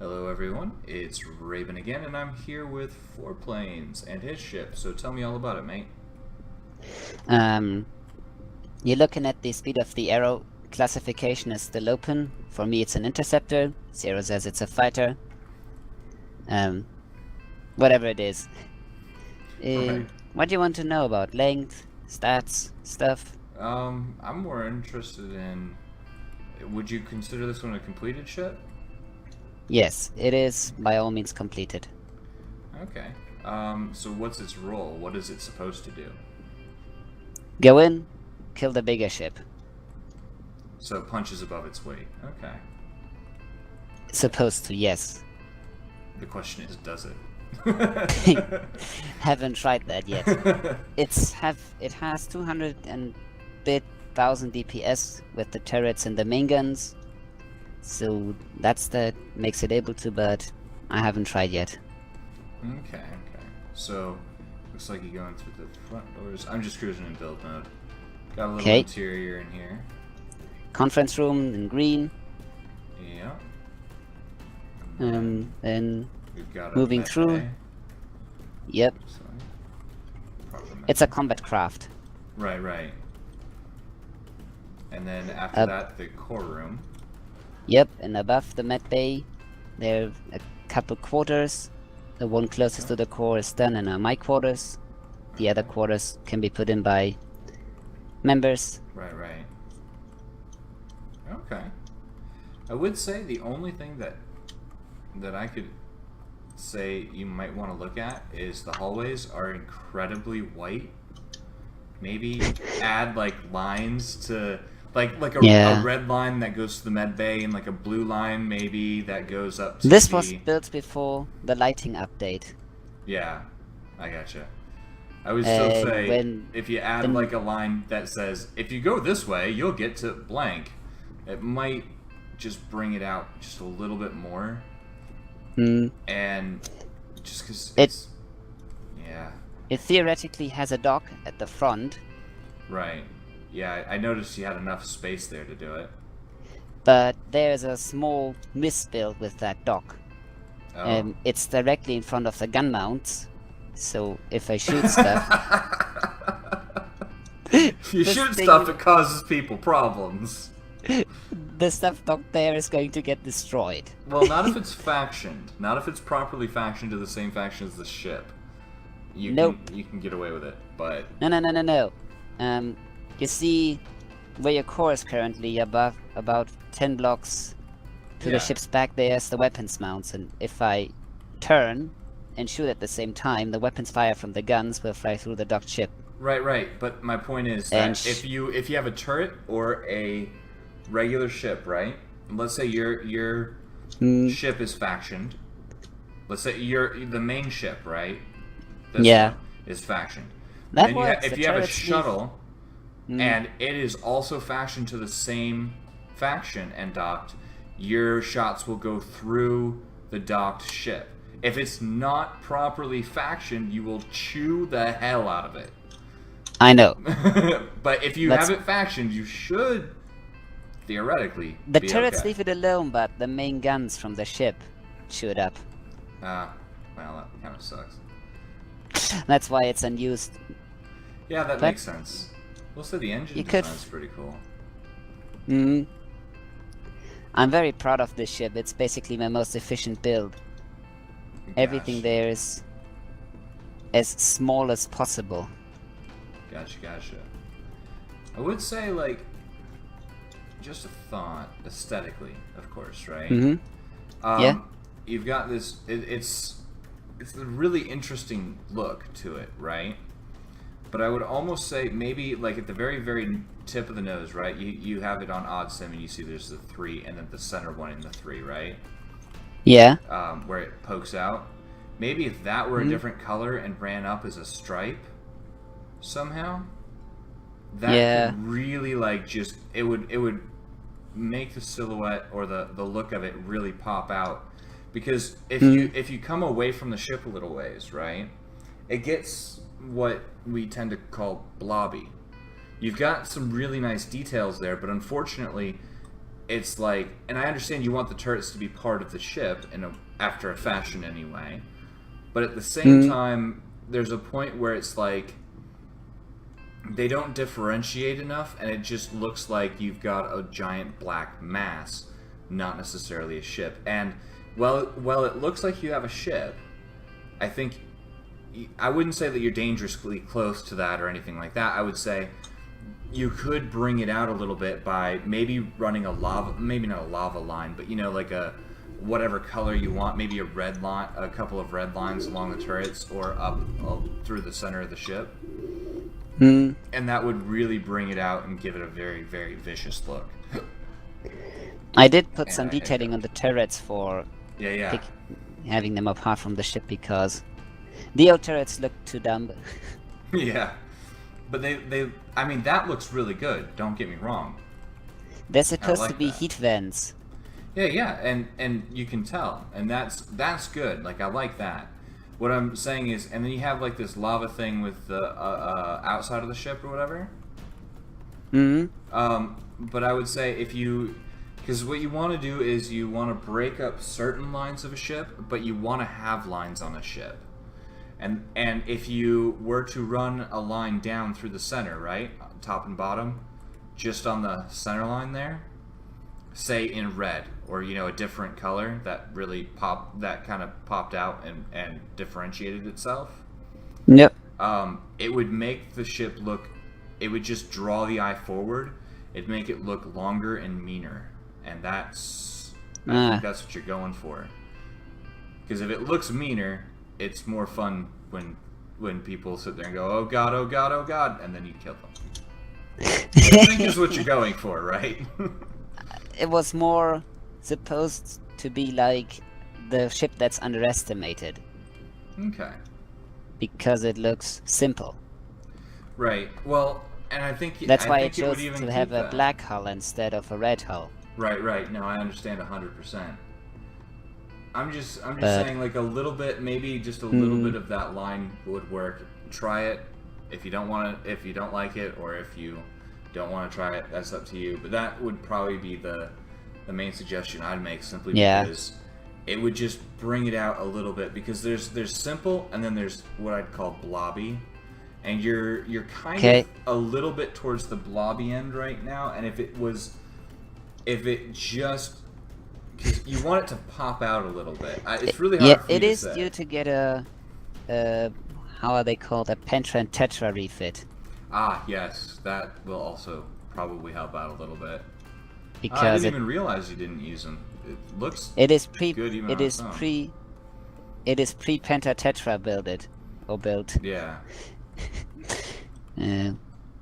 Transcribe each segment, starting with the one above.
Hello everyone, it's Raven again, and I'm here with 4plains and his ship, so tell me all about it, mate. Um, you're looking at the speed of the arrow. Classification is still open. For me, it's an interceptor. Zero says it's a fighter. Um, Whatever it is. Right. What do you want to know about? Length, stats, stuff? I'm more interested in, would you consider this one a completed ship? Yes, it is by all means completed. Okay. So what's its role? What is it supposed to do? Go in, kill the bigger ship. So it punches above its weight. Okay. Supposed to, yes. The question is, does it? Haven't tried that yet. It has 200 and bit thousand DPS with the turrets and the main guns. So that makes it able to, but I haven't tried yet. Okay. So, looks like you're going through the front doors. I'm just cruising in build mode. Got a little Okay. interior in here. Conference room in green. Yeah. Then We've got a moving med through. bay. Yep, So, proper med it's a bay. combat craft. Right. And then after that, the core room. Yep, and above the med bay, there are a couple quarters. The one closest to the core is done and are my quarters. The other quarters can be put in by members. Right. Okay. I would say the only thing that I could say you might want to look at is the hallways are incredibly white. Maybe add like lines to like a red line that goes to the med bay and like a blue line maybe that goes up to This was built before the lighting update. Yeah, I gotcha. I would still say when if you add like a line that says if you go this way you'll get to blank, it might just bring it out just a little bit more. And just because it theoretically has a dock at the front. Right. Yeah, I noticed you had enough space there to do it. But there's a small misbuild with that dock. Oh. It's directly in front of the gun mounts. So if I shoot stuff... If you shoot stuff, it causes people problems. The stuff docked there is going to get destroyed. Well, not if it's factioned. Not if it's properly factioned to the same faction as the ship. You can get away with it, but... No. You see where your core is currently above about 10 blocks to the ship's back, there's the weapons mounts, and if I turn and shoot at the same time, the weapons fire from the guns will fly through the docked ship. Right. But my point is that if you have a turret or a regular ship, right? Let's say your ship is factioned. Let's say the main ship, right? This one is factioned. That works. If you have a shuttle and it is also fashioned to the same faction and docked, your shots will go through the docked ship. If it's not properly factioned, you will chew the hell out of it. I know. But if you have it factioned, you should theoretically the be turrets okay. leave it alone, but the main guns from the ship chew it up. Well, that kind of sucks. That's why it's unused. Yeah, that makes sense. We'll say the engine design's pretty cool. I'm very proud of this ship. It's basically my most efficient build. Everything there is as small as possible. Gotcha. I would say, like, just a thought, aesthetically, of course, right? You've got this, it's a really interesting look to it, right? But I would almost say maybe like at the very tip of the nose, right? You have it on odd sim and you see there's the 3 and then the center one in the 3, right? Yeah. Where it pokes out. Maybe if that were a different color and ran up as a stripe somehow, that could really like just it would make the silhouette or the look of it really pop out. Because if you come away from the ship a little ways, right? It gets what we tend to call blobby. You've got some really nice details there, but unfortunately, it's like, and I understand you want the turrets to be part of the ship after a fashion anyway, but at the same time, there's a point where it's like they don't differentiate enough, and it just looks like you've got a giant black mass, not necessarily a ship. And well, it looks like you have a ship. I think I wouldn't say that you're dangerously close to that or anything like that. I would say you could bring it out a little bit by maybe running maybe not a lava line, but like a whatever color you want, maybe a red line, a couple of red lines along the turrets or up through the center of the ship. And that would really bring it out and give it a very, very vicious look. I did put some detailing on the turrets for having them apart from the ship because the old turrets look too dumb. Yeah. But I mean, that looks really good, don't get me wrong. They're supposed to be heat vents. Yeah, and you can tell. And that's good. Like, I like that. What I'm saying is, and then you have, like, this lava thing with the outside of the ship or whatever. But I would say because what you want to do is you want to break up certain lines of a ship, but you want to have lines on a ship. And if you were to run a line down through the center, right, top and bottom, just on the center line there, say in red or a different color that really kind of popped out and differentiated itself. Yep. It would make the ship look. It would just draw the eye forward. It'd make it look longer and meaner, and I think that's what you're going for. Because if it looks meaner, it's more fun when people sit there and go, oh god, oh god, oh god, and then you kill them. I think is what you're going for, right? It was more supposed to be like the ship that's underestimated. Okay. Because it looks simple. Right. Well, and I think that's why I chose to have a black hull instead of a red hull. Right. No, I understand 100%. I'm just saying, like, a little bit, maybe just a little bit of that line would work. Try it. If you don't like it, or if you don't want to try it, that's up to you. But that would probably be the main suggestion I'd make, simply because it would just bring it out a little bit. Because there's simple, and then there's what I'd call blobby, and you're kind of a little bit towards the blobby end right now. And if it just, because you want it to pop out a little bit. It's really hard for me to say. It is due to get a how are they called? A Pentra and Tetra refit. Ah, yes, that will also probably help out a little bit. Because I didn't even realize you didn't use them. It looks good even on its own. It is pre Penta Tetra built. Yeah.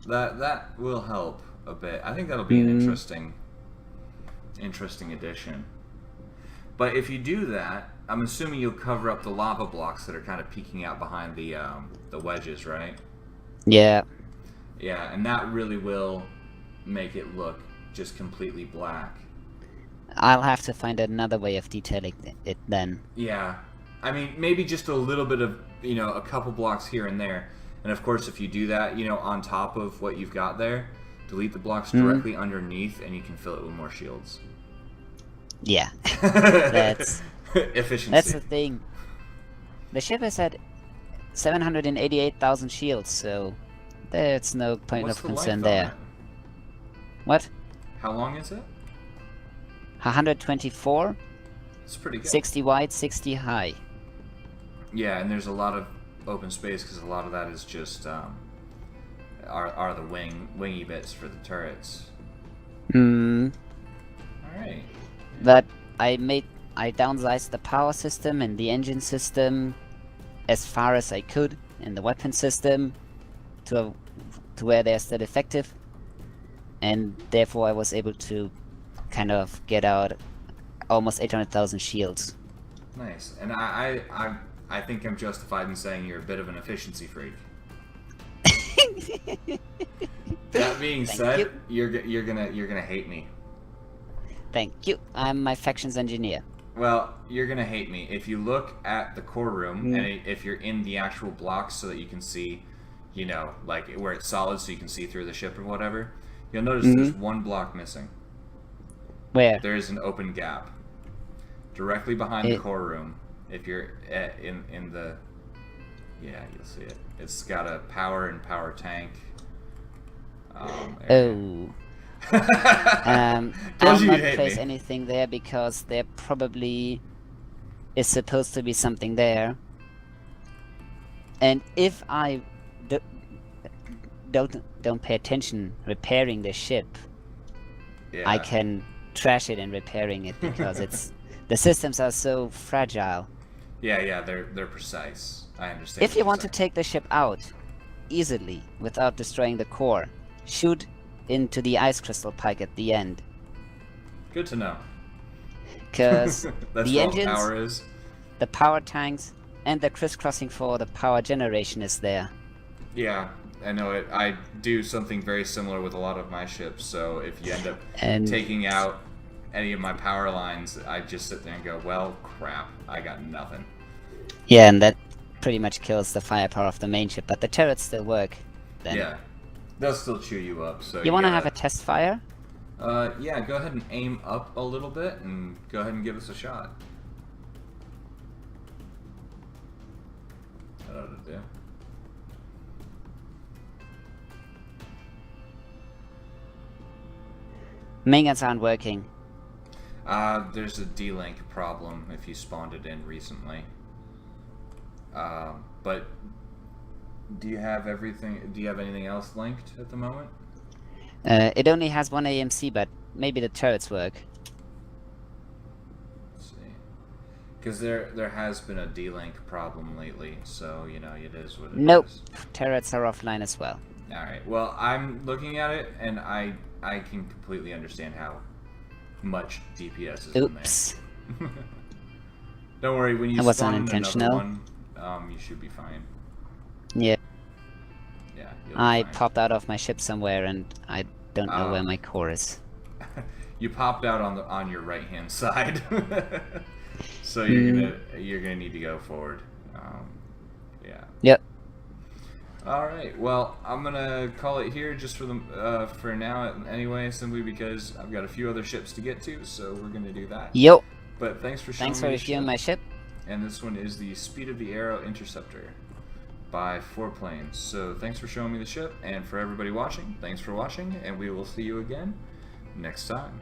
That will help a bit. I think that'll be an interesting addition. But if you do that, I'm assuming you'll cover up the lava blocks that are kind of peeking out behind the wedges, right? Yeah. Yeah, and that really will make it look just completely black. I'll have to find another way of detailing it then. Yeah. I mean, maybe just a little bit of, a couple blocks here and there. And of course, if you do that, on top of what you've got there, delete the blocks directly underneath, and you can fill it with more shields. Yeah. That's efficiency. That's the thing. The ship has had 788,000 shields, so there's no point of concern there. What? How long is it? 124. It's pretty good. 60 wide, 60 high. Yeah, and there's a lot of open space because a lot of that is just are the wingy bits for the turrets. All right. But I downsized the power system and the engine system as far as I could, and the weapon system to where they're still effective, and therefore I was able to kind of get out almost 800,000 shields. Nice. And I think I'm justified in saying you're a bit of an efficiency freak. That being said, you're gonna hate me. Thank you. I'm my factions engineer. Well, you're gonna hate me if you look at the core room and if you're in the actual blocks so that you can see, like where it's solid so you can see through the ship or whatever. You'll notice there's one block missing. Where? There is an open gap directly behind the core room. If you're in the, yeah, you'll see it. It's got a power and power tank. Oh. I'll not place anything there because there probably is supposed to be something there. And if I don't pay attention repairing the ship, yeah. I can trash it in repairing it because the systems are so fragile. Yeah, they're precise. I understand. If you want to take the ship out easily without destroying the core, shoot into the ice crystal pike at the end. Good to know. Because the engines, power is. the power tanks, and the crisscrossing for the power generation is there. Yeah, I know it. I do something very similar with a lot of my ships, so if you end up taking out any of my power lines, I just sit there and go, well, crap, I got nothing. Yeah, and that pretty much kills the firepower of the main ship, but the turrets still work. Then. Yeah, they'll still chew you up, so you want to have a test fire? Yeah, go ahead and aim up a little bit, and go ahead and give us a shot. That ought to do. Main guns aren't working. There's a D-Link problem if you spawned it in recently. But do you have everything? Do you have anything else linked at the moment? It only has one AMC, but maybe the turrets work. Let's see. Because there has been a D-Link problem lately, so you know it is what it is. Nope, turrets are offline as well. All right. Well, I'm looking at it, and I can completely understand how much DPS is in there. Don't worry, when you spawn another one, you should be fine. Yeah. Yeah. I popped out of my ship somewhere, and I don't know where my core is. You popped out on your right hand side, so you're gonna need to go forward. Yeah. Yep. All right. Well, I'm gonna call it here just for now anyway, simply because I've got a few other ships to get to, so we're gonna do that. Yep. But thanks for showing me. Thanks for reviewing my ship. And this one is the Speed of the Arrow Interceptor by 4plains. So thanks for showing me the ship, and for everybody watching, thanks for watching, and we will see you again next time.